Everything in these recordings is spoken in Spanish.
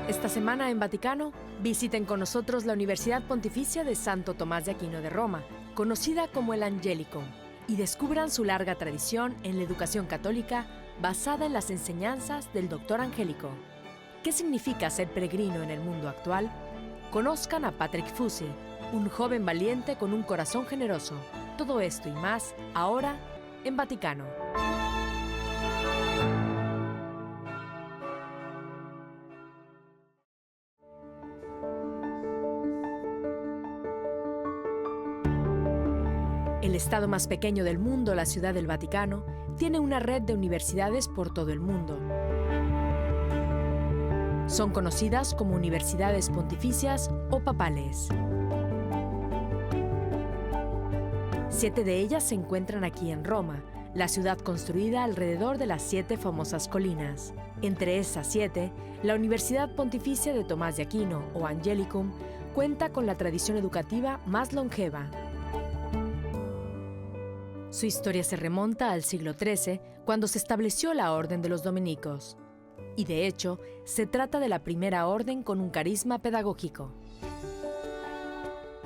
Esta semana en Vaticano, visiten con nosotros la Universidad Pontificia de Santo Tomás de Aquino de Roma, conocida como el Angelicum, y descubran su larga tradición en la educación católica basada en las enseñanzas del Doctor Angélico. ¿Qué significa ser peregrino en el mundo actual? Conozcan a Patrick Fusi, un joven valiente con un corazón generoso. Todo esto y más, ahora, en Vaticano. El estado más pequeño del mundo, la Ciudad del Vaticano, tiene una red de universidades por todo el mundo. Son conocidas como universidades pontificias o papales. 7 de ellas se encuentran aquí en Roma, la ciudad construida alrededor de las 7 famosas colinas. Entre esas 7, la Universidad Pontificia de Tomás de Aquino, o Angelicum, cuenta con la tradición educativa más longeva. Su historia se remonta al siglo XIII, cuando se estableció la Orden de los Dominicos. Y de hecho, se trata de la primera orden con un carisma pedagógico.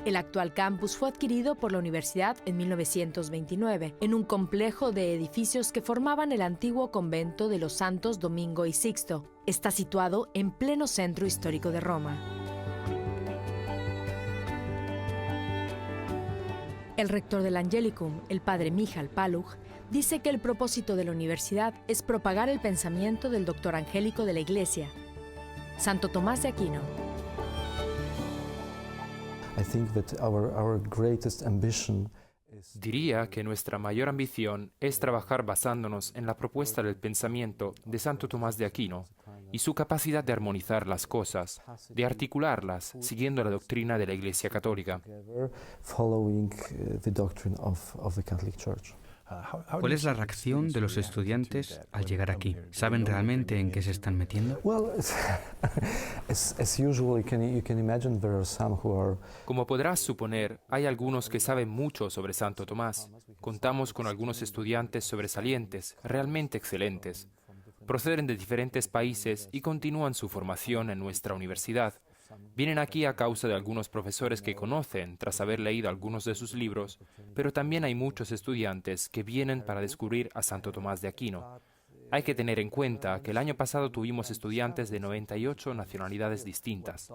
El actual campus fue adquirido por la universidad en 1929, en un complejo de edificios que formaban el antiguo convento de los santos Domingo y Sixto. Está situado en pleno centro histórico de Roma. El rector del Angelicum, el padre Michal Paluch, dice que el propósito de la universidad es propagar el pensamiento del doctor angélico de la Iglesia, Santo Tomás de Aquino. Diría que nuestra mayor ambición es trabajar basándonos en la propuesta del pensamiento de Santo Tomás de Aquino y su capacidad de armonizar las cosas, de articularlas siguiendo la doctrina de la Iglesia Católica. ¿Cuál es la reacción de los estudiantes al llegar aquí? ¿Saben realmente en qué se están metiendo? Como podrás suponer, hay algunos que saben mucho sobre Santo Tomás. Contamos con algunos estudiantes sobresalientes, realmente excelentes. Proceden de diferentes países y continúan su formación en nuestra universidad. Vienen aquí a causa de algunos profesores que conocen tras haber leído algunos de sus libros, pero también hay muchos estudiantes que vienen para descubrir a Santo Tomás de Aquino. Hay que tener en cuenta que el año pasado tuvimos estudiantes de 98 nacionalidades distintas.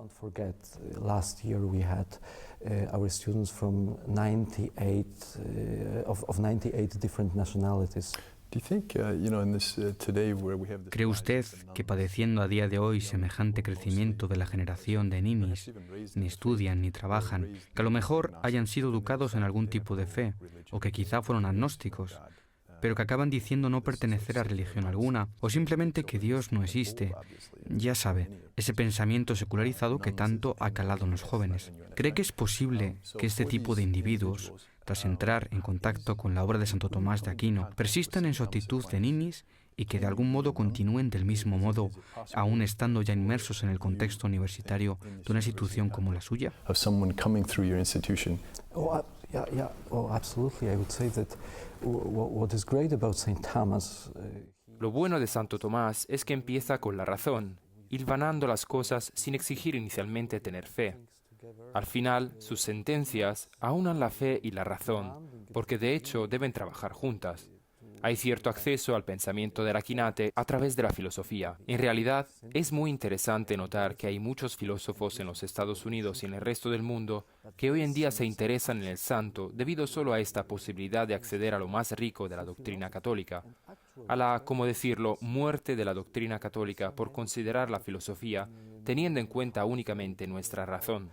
¿Cree usted que padeciendo a día de hoy semejante crecimiento de la generación de ninis, ni estudian ni trabajan, que a lo mejor hayan sido educados en algún tipo de fe, o que quizá fueron agnósticos, pero que acaban diciendo no pertenecer a religión alguna, o simplemente que Dios no existe? Ya sabe, ese pensamiento secularizado que tanto ha calado en los jóvenes. ¿Cree que es posible que este tipo de individuos, tras entrar en contacto con la obra de Santo Tomás de Aquino, persistan en su actitud de ninis y que de algún modo continúen del mismo modo, aún estando ya inmersos en el contexto universitario de una institución como la suya? Lo bueno de Santo Tomás es que empieza con la razón, hilvanando las cosas sin exigir inicialmente tener fe. Al final, sus sentencias aunan la fe y la razón, porque de hecho deben trabajar juntas. Hay cierto acceso al pensamiento del Aquinate a través de la filosofía. En realidad, es muy interesante notar que hay muchos filósofos en los Estados Unidos y en el resto del mundo que hoy en día se interesan en el santo debido solo a esta posibilidad de acceder a lo más rico de la doctrina católica, a la, como decirlo, muerte de la doctrina católica por considerar la filosofía teniendo en cuenta únicamente nuestra razón.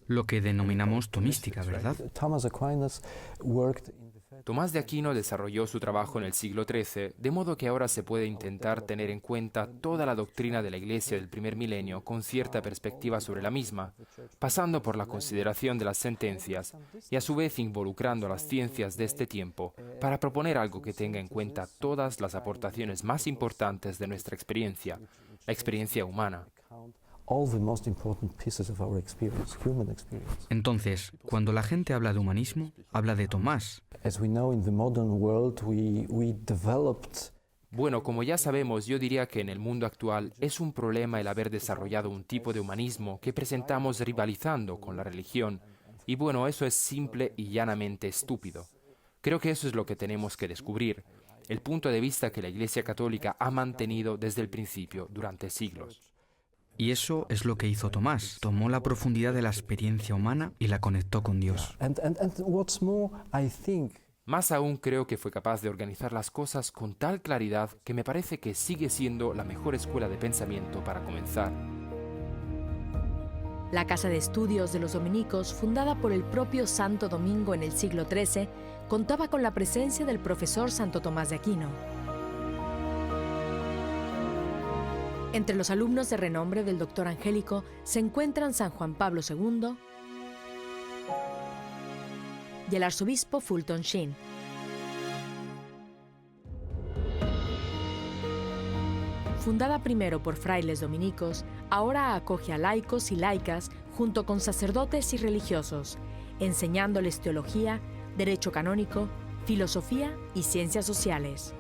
Lo que denominamos tomística, ¿verdad? Tomás de Aquino desarrolló su trabajo en el siglo XIII, de modo que ahora se puede intentar tener en cuenta toda la doctrina de la Iglesia del primer milenio con cierta perspectiva sobre la misma, pasando por la consideración de las sentencias y a su vez involucrando las ciencias de este tiempo para proponer algo que tenga en cuenta todas las aportaciones más importantes de nuestra experiencia, la experiencia humana. Entonces, cuando la gente habla de humanismo, habla de Tomás. Bueno, como ya sabemos, yo diría que en el mundo actual es un problema el haber desarrollado un tipo de humanismo que presentamos rivalizando con la religión. Y bueno, eso es simple y llanamente estúpido. Creo que eso es lo que tenemos que descubrir, el punto de vista que la Iglesia Católica ha mantenido desde el principio, durante siglos. Y eso es lo que hizo Tomás. Tomó la profundidad de la experiencia humana y la conectó con Dios. Más aún creo que fue capaz de organizar las cosas con tal claridad que me parece que sigue siendo la mejor escuela de pensamiento para comenzar. La Casa de Estudios de los Dominicos, fundada por el propio Santo Domingo en el siglo XIII, contaba con la presencia del profesor Santo Tomás de Aquino. Entre los alumnos de renombre del doctor Angélico se encuentran San Juan Pablo II y el arzobispo Fulton Sheen. Fundada primero por frailes dominicos, ahora acoge a laicos y laicas junto con sacerdotes y religiosos, enseñándoles teología, derecho canónico, filosofía y ciencias sociales.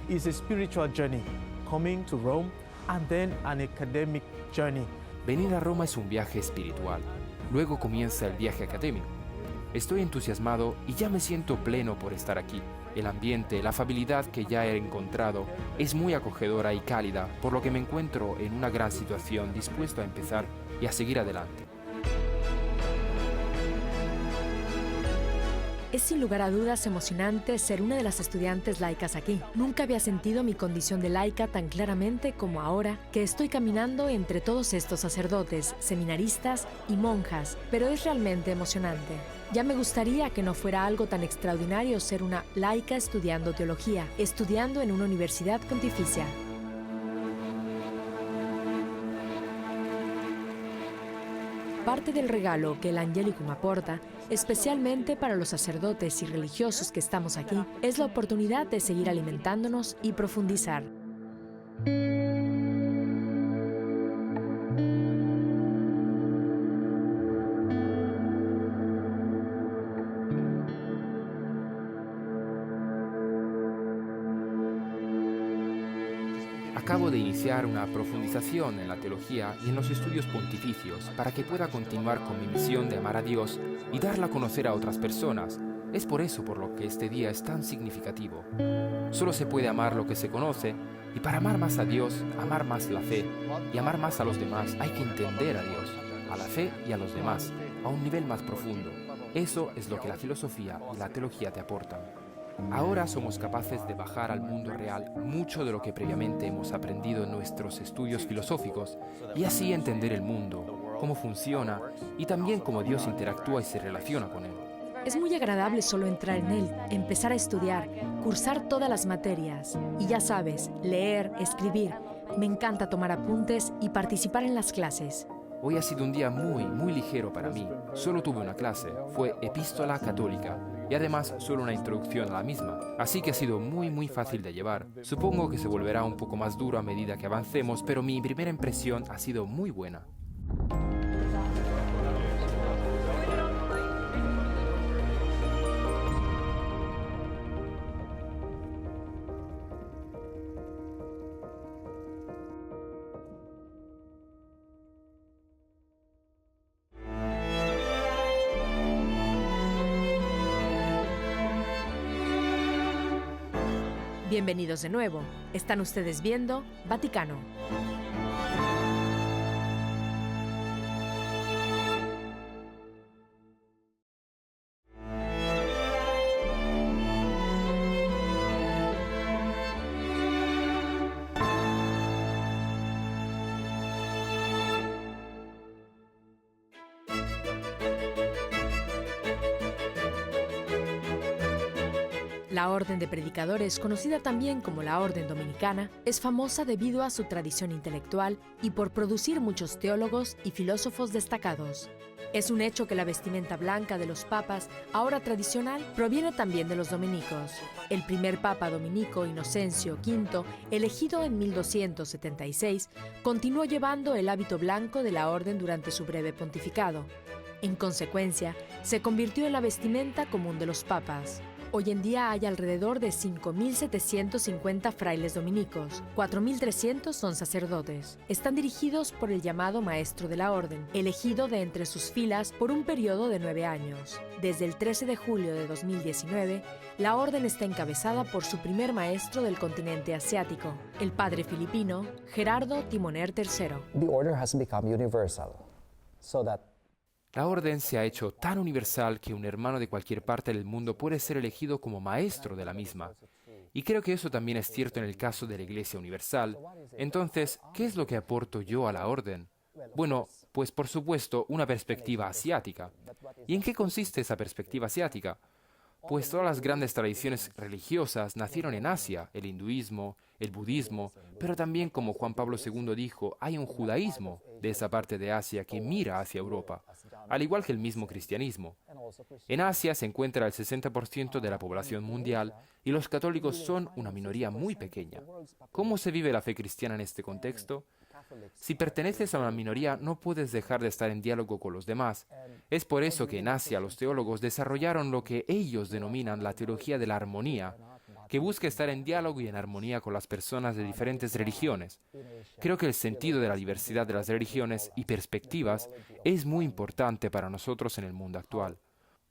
It's a spiritual journey, coming to Rome and then an academic journey. Venir a Roma es un viaje espiritual. Luego comienza el viaje académico. Estoy entusiasmado y ya me siento pleno por estar aquí. El ambiente, la afabilidad que ya he encontrado es muy acogedora y cálida, por lo que me encuentro en una gran situación, dispuesto a empezar y a seguir adelante. Es sin lugar a dudas emocionante ser una de las estudiantes laicas aquí. Nunca había sentido mi condición de laica tan claramente como ahora que estoy caminando entre todos estos sacerdotes, seminaristas y monjas, pero es realmente emocionante. Ya me gustaría que no fuera algo tan extraordinario ser una laica estudiando teología, estudiando en una universidad pontificia. Parte del regalo que el Angelicum aporta, especialmente para los sacerdotes y religiosos que estamos aquí, es la oportunidad de seguir alimentándonos y profundizar. Acabo de iniciar una profundización en la teología y en los estudios pontificios para que pueda continuar con mi misión de amar a Dios y darla a conocer a otras personas. Es por eso por lo que este día es tan significativo. Solo se puede amar lo que se conoce, y para amar más a Dios, amar más la fe y amar más a los demás, hay que entender a Dios, a la fe y a los demás, a un nivel más profundo. Eso es lo que la filosofía y la teología te aportan. Ahora somos capaces de bajar al mundo real mucho de lo que previamente hemos aprendido en nuestros estudios filosóficos y así entender el mundo, cómo funciona y también cómo Dios interactúa y se relaciona con él. Es muy agradable solo entrar en él, empezar a estudiar, cursar todas las materias y ya sabes, leer, escribir. Me encanta tomar apuntes y participar en las clases. Hoy ha sido un día muy ligero para mí. Solo tuve una clase, fue Epístola Católica, y además solo una introducción a la misma. Así que ha sido muy fácil de llevar. Supongo que se volverá un poco más duro a medida que avancemos, pero mi primera impresión ha sido muy buena. Bienvenidos de nuevo. Están ustedes viendo Vaticano. La Orden de Predicadores, conocida también como la Orden Dominicana, es famosa debido a su tradición intelectual y por producir muchos teólogos y filósofos destacados. Es un hecho que la vestimenta blanca de los papas, ahora tradicional, proviene también de los dominicos. El primer papa dominico, Inocencio V, elegido en 1276, continuó llevando el hábito blanco de la orden durante su breve pontificado. En consecuencia, se convirtió en la vestimenta común de los papas. Hoy en día hay alrededor de 5.750 frailes dominicos, 4.300 son sacerdotes. Están dirigidos por el llamado Maestro de la Orden, elegido de entre sus filas por un periodo de 9 años. Desde el 13 de julio de 2019, la Orden está encabezada por su primer maestro del continente asiático, el padre filipino Gerardo Timoner III. The order has become universal, so that La orden se ha hecho tan universal que un hermano de cualquier parte del mundo puede ser elegido como maestro de la misma. Y creo que eso también es cierto en el caso de la Iglesia Universal. Entonces, ¿qué es lo que aporto yo a la orden? Bueno, pues por supuesto, una perspectiva asiática. ¿Y en qué consiste esa perspectiva asiática? Pues todas las grandes tradiciones religiosas nacieron en Asia, el hinduismo, el budismo, pero también, como Juan Pablo II dijo, hay un judaísmo de esa parte de Asia que mira hacia Europa, al igual que el mismo cristianismo. En Asia se encuentra el 60% de la población mundial y los católicos son una minoría muy pequeña. ¿Cómo se vive la fe cristiana en este contexto? Si perteneces a una minoría, no puedes dejar de estar en diálogo con los demás. Es por eso que en Asia los teólogos desarrollaron lo que ellos denominan la teología de la armonía, que busca estar en diálogo y en armonía con las personas de diferentes religiones. Creo que el sentido de la diversidad de las religiones y perspectivas es muy importante para nosotros en el mundo actual.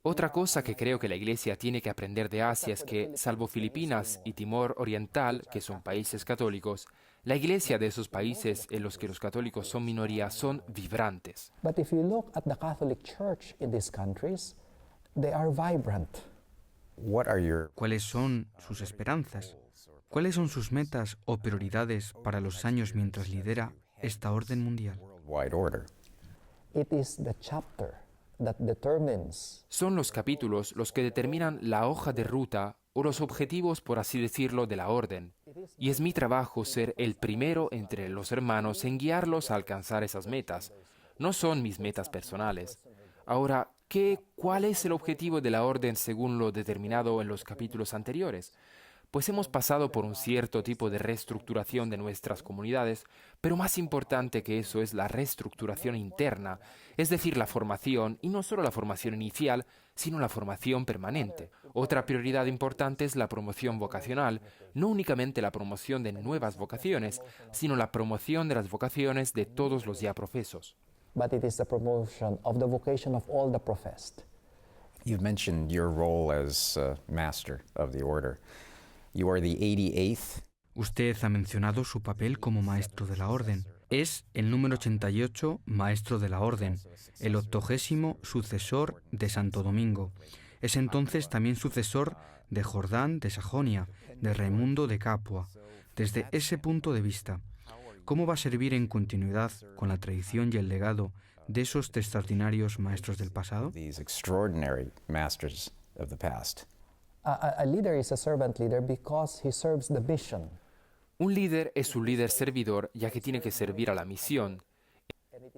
Otra cosa que creo que la Iglesia tiene que aprender de Asia es que, salvo Filipinas y Timor Oriental, que son países católicos, la Iglesia de esos países en los que los católicos son minoría son vibrantes. but if you look at the Catholic Church in these countries, they are vibrant. ¿Cuáles son sus esperanzas? ¿Cuáles son sus metas o prioridades para los años mientras lidera esta orden mundial? It is the chapter that determines Son los capítulos los que determinan la hoja de ruta o los objetivos, por así decirlo, de la orden. Y es mi trabajo ser el primero entre los hermanos en guiarlos a alcanzar esas metas. No son mis metas personales. Ahora, ¿cuál es el objetivo de la orden según lo determinado en los capítulos anteriores? Pues hemos pasado por un cierto tipo de reestructuración de nuestras comunidades, pero más importante que eso es la reestructuración interna, es decir, la formación, y no solo la formación inicial, sino la formación permanente. Otra prioridad importante es la promoción vocacional, no únicamente la promoción de nuevas vocaciones, sino la promoción de las vocaciones de todos los ya profesos. but it is the promotion of the vocation of all the professed. You've mentioned your role as master of the order. You are the 88th. Usted ha mencionado su papel como maestro de la orden. Es el número 88 maestro de la orden, el 80º sucesor de Santo Domingo. Es entonces también sucesor de Jordán de Sajonia, de Raimundo de Capua. Desde ese punto de vista, ¿cómo va a servir en continuidad con la tradición y el legado de esos extraordinarios maestros del pasado? These extraordinary masters of the past. A leader is a servant leader because he serves the mission. Un líder es un líder servidor, ya que tiene que servir a la misión.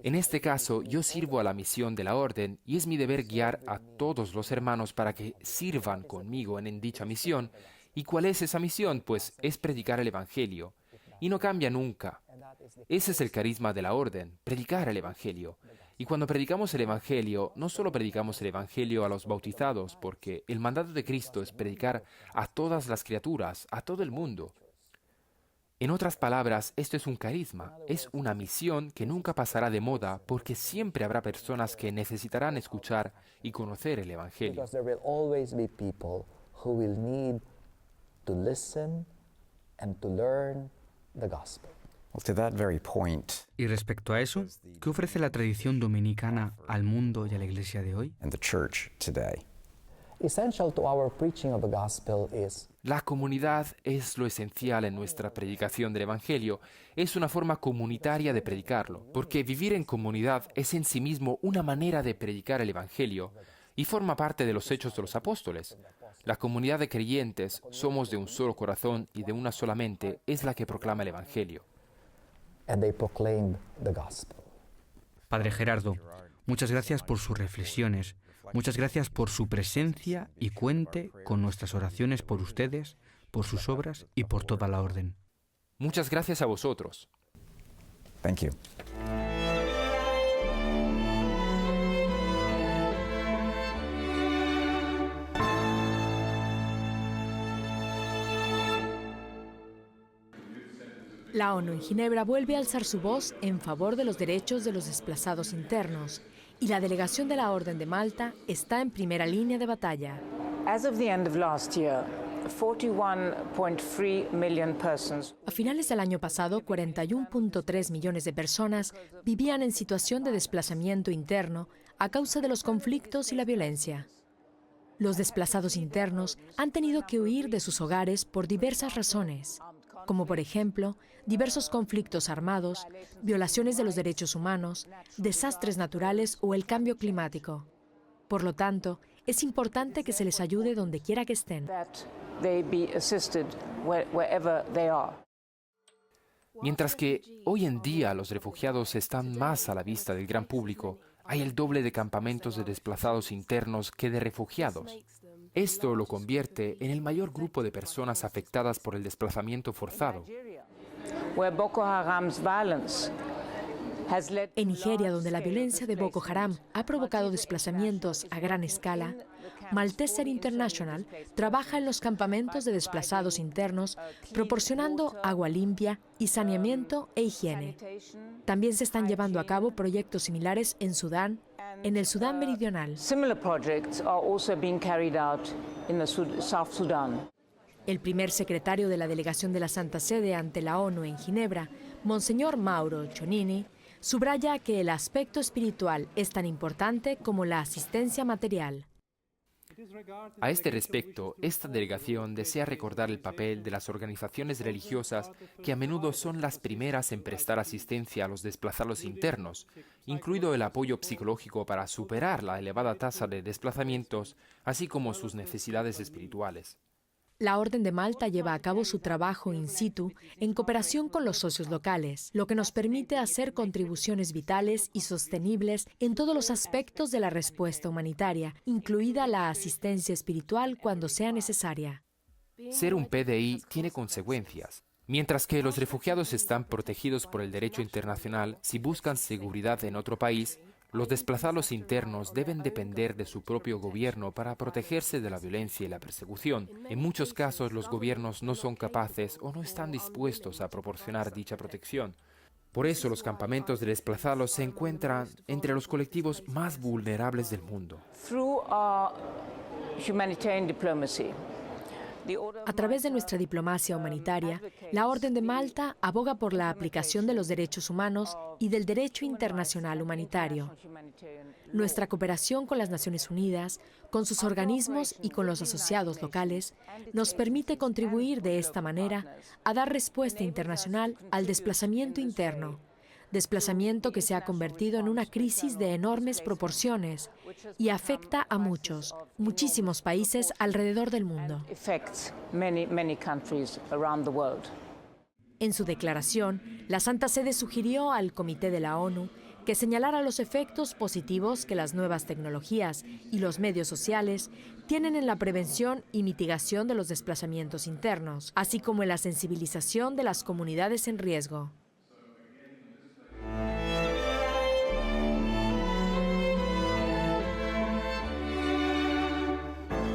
En este caso, yo sirvo a la misión de la orden y es mi deber guiar a todos los hermanos para que sirvan conmigo en dicha misión. ¿Y cuál es esa misión? Pues es predicar el Evangelio. Y no cambia nunca. Ese es el carisma de la orden, predicar el Evangelio. Y cuando predicamos el Evangelio, no solo predicamos el Evangelio a los bautizados, porque el mandato de Cristo es predicar a todas las criaturas, a todo el mundo. En otras palabras, esto es un carisma, es una misión que nunca pasará de moda, porque siempre habrá personas que necesitarán escuchar y conocer el Evangelio. Because there will always be people who will need to listen and to learn the gospel. Well, to that very point, Y respecto a eso, ¿qué ofrece la tradición dominicana al mundo y a la Iglesia de hoy? and the church today. Essential to our preaching of the gospel is La comunidad es lo esencial en nuestra predicación del Evangelio. Es una forma comunitaria de predicarlo, porque vivir en comunidad es en sí mismo una manera de predicar el Evangelio. y forma parte de los Hechos de los Apóstoles. La comunidad de creyentes, somos de un solo corazón y de una sola mente, es la que proclama el Evangelio. And they proclaimed the gospel. Padre Gerardo, muchas gracias por sus reflexiones, muchas gracias por su presencia y cuente con nuestras oraciones por ustedes, por sus obras y por toda la orden. Muchas gracias a vosotros. Thank you. La ONU en Ginebra vuelve a alzar su voz en favor de los derechos de los desplazados internos y la delegación de la Orden de Malta está en primera línea de batalla. As of the end of last year, 41.3 million persons. A finales del año pasado, 41.3 millones de personas vivían en situación de desplazamiento interno a causa de los conflictos y la violencia. Los desplazados internos han tenido que huir de sus hogares por diversas razones, como por ejemplo, diversos conflictos armados, violaciones de los derechos humanos, desastres naturales o el cambio climático. Por lo tanto, es importante que se les ayude donde quiera que estén. Mientras que hoy en día los refugiados están más a la vista del gran público, hay el doble de campamentos de desplazados internos que de refugiados. Esto lo convierte en el mayor grupo de personas afectadas por el desplazamiento forzado. En Nigeria, donde la violencia de Boko Haram ha provocado desplazamientos a gran escala, Malteser International trabaja en los campamentos de desplazados internos, proporcionando agua limpia y saneamiento e higiene. También se están llevando a cabo proyectos similares en Sudán, en el Sudán meridional. El primer secretario de la delegación de la Santa Sede ante la ONU en Ginebra, Monseñor Mauro Chonini, subraya que el aspecto espiritual es tan importante como la asistencia material. A este respecto, esta delegación desea recordar el papel de las organizaciones religiosas que a menudo son las primeras en prestar asistencia a los desplazados internos, incluido el apoyo psicológico para superar la elevada tasa de desplazamientos, así como sus necesidades espirituales. La Orden de Malta lleva a cabo su trabajo in situ en cooperación con los socios locales, lo que nos permite hacer contribuciones vitales y sostenibles en todos los aspectos de la respuesta humanitaria, incluida la asistencia espiritual cuando sea necesaria. Ser un PDI tiene consecuencias. Mientras que los refugiados están protegidos por el derecho internacional si buscan seguridad en otro país, los desplazados internos deben depender de su propio gobierno para protegerse de la violencia y la persecución. En muchos casos, los gobiernos no son capaces o no están dispuestos a proporcionar dicha protección. Por eso, los campamentos de desplazados se encuentran entre los colectivos más vulnerables del mundo. A través de nuestra diplomacia humanitaria, la Orden de Malta aboga por la aplicación de los derechos humanos y del derecho internacional humanitario. Nuestra cooperación con las Naciones Unidas, con sus organismos y con los asociados locales, nos permite contribuir de esta manera a dar respuesta internacional al desplazamiento interno. Desplazamiento que se ha convertido en una crisis de enormes proporciones y afecta a muchísimos países alrededor del mundo. En su declaración, la Santa Sede sugirió al Comité de la ONU que señalara los efectos positivos que las nuevas tecnologías y los medios sociales tienen en la prevención y mitigación de los desplazamientos internos, así como en la sensibilización de las comunidades en riesgo.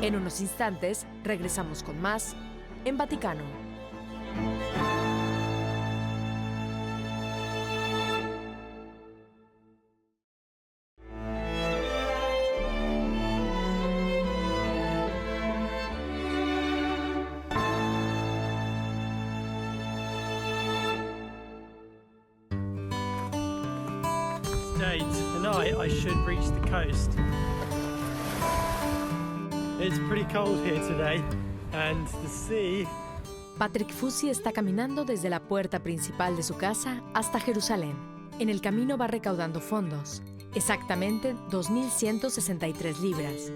En unos instantes regresamos con más en Vaticano. Tonight I should reach the coast. It's pretty cold here today, and the sea. Patrick Fusi está caminando desde la puerta principal de su casa hasta Jerusalén. En el camino va recaudando fondos. exactamente 2.163 libras.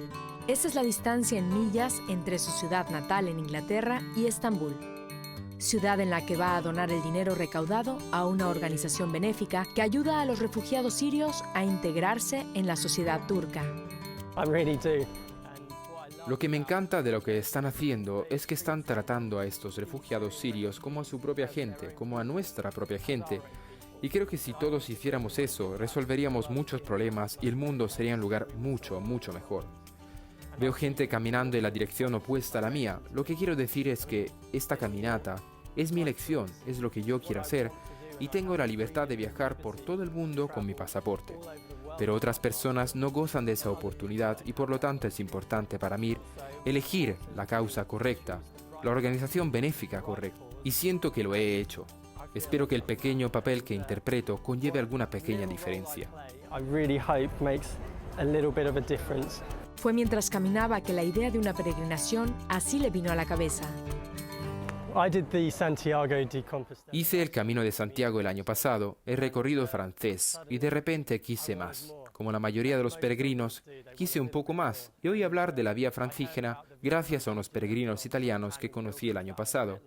Esa es la distancia en millas entre su ciudad natal en Inglaterra y Estambul, ciudad en la que va a donar el dinero recaudado a una organización benéfica que ayuda a los refugiados sirios a integrarse en la sociedad turca. Lo que me encanta de lo que están haciendo es que están tratando a estos refugiados sirios como a su propia gente, como a nuestra propia gente. Y creo que si todos hiciéramos eso, resolveríamos muchos problemas y el mundo sería un lugar mucho, mucho mejor. Veo gente caminando en la dirección opuesta a la mía. Lo que quiero decir es que esta caminata es mi elección, es lo que yo quiero hacer y tengo la libertad de viajar por todo el mundo con mi pasaporte. Pero otras personas no gozan de esa oportunidad y por lo tanto es importante para mí elegir la causa correcta, la organización benéfica correcta. Y siento que lo he hecho. Espero que el pequeño papel que interpreto conlleve alguna pequeña diferencia. Fue mientras caminaba que la idea de una peregrinación así le vino a la cabeza. Hice el Camino de Santiago el año pasado, el recorrido francés, y de repente quise más. Como la mayoría de los peregrinos, quise un poco más y oí hablar de la Vía Francígena gracias a unos peregrinos italianos que conocí el año pasado.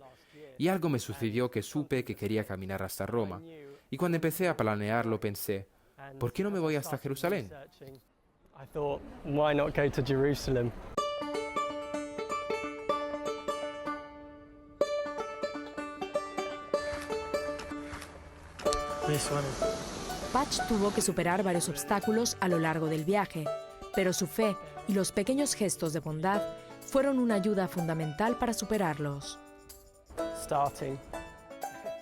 Y algo me sucedió que supe que quería caminar hasta Roma. Y cuando empecé a planearlo pensé, ¿por qué no me voy hasta Jerusalén? I thought, why not go to Jerusalem? This one. Patch tuvo que superar varios obstáculos a lo largo del viaje, pero su fe y los pequeños gestos de bondad fueron una ayuda fundamental para superarlos. Starting.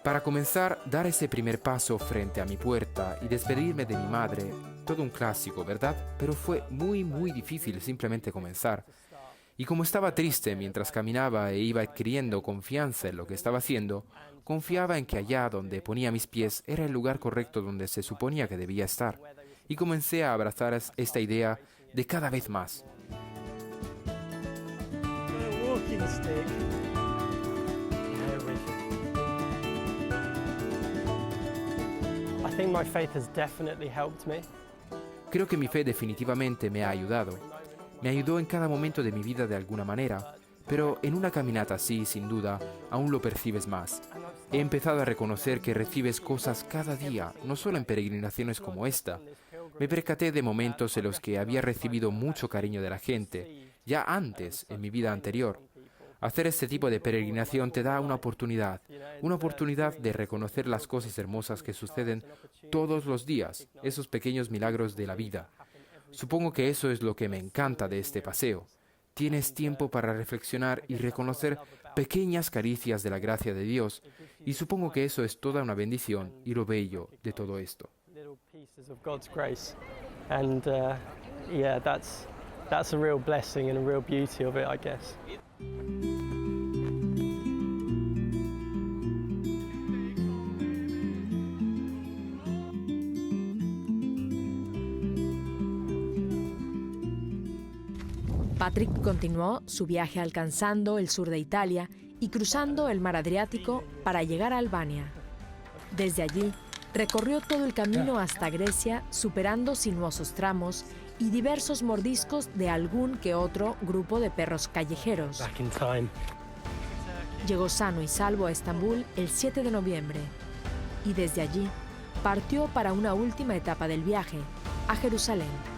Para comenzar, dar ese primer paso frente a mi puerta y despedirme de mi madre, todo un clásico, ¿verdad? Pero fue muy difícil simplemente comenzar. Y como estaba triste mientras caminaba e iba adquiriendo confianza en lo que estaba haciendo, confiaba en que allá donde ponía mis pies era el lugar correcto donde se suponía que debía estar. Y comencé a abrazar esta idea de cada vez más. Walking stick. I think my faith has definitely helped me. Creo que mi fe definitivamente me ha ayudado. Me ayudó en cada momento de mi vida de alguna manera, pero en una caminata así, sin duda, aún lo percibes más. He empezado a reconocer que recibes cosas cada día, no solo en peregrinaciones como esta. Me percaté de momentos en los que había recibido mucho cariño de la gente, ya antes, en mi vida anterior. Hacer este tipo de peregrinación te da una oportunidad de reconocer las cosas hermosas que suceden todos los días, esos pequeños milagros de la vida. Supongo que eso es lo que me encanta de este paseo. Tienes tiempo para reflexionar y reconocer pequeñas caricias de la gracia de Dios, y supongo que eso es toda una bendición y lo bello de todo esto. That's a real blessing and a real beauty of it, I guess. Patrick continuó su viaje alcanzando el sur de Italia y cruzando el mar Adriático para llegar a Albania. Desde allí, recorrió todo el camino hasta Grecia, superando sinuosos tramos y diversos mordiscos de algún que otro grupo de perros callejeros. Back in time. Llegó sano y salvo a Estambul el 7 de noviembre y desde allí partió para una última etapa del viaje, a Jerusalén.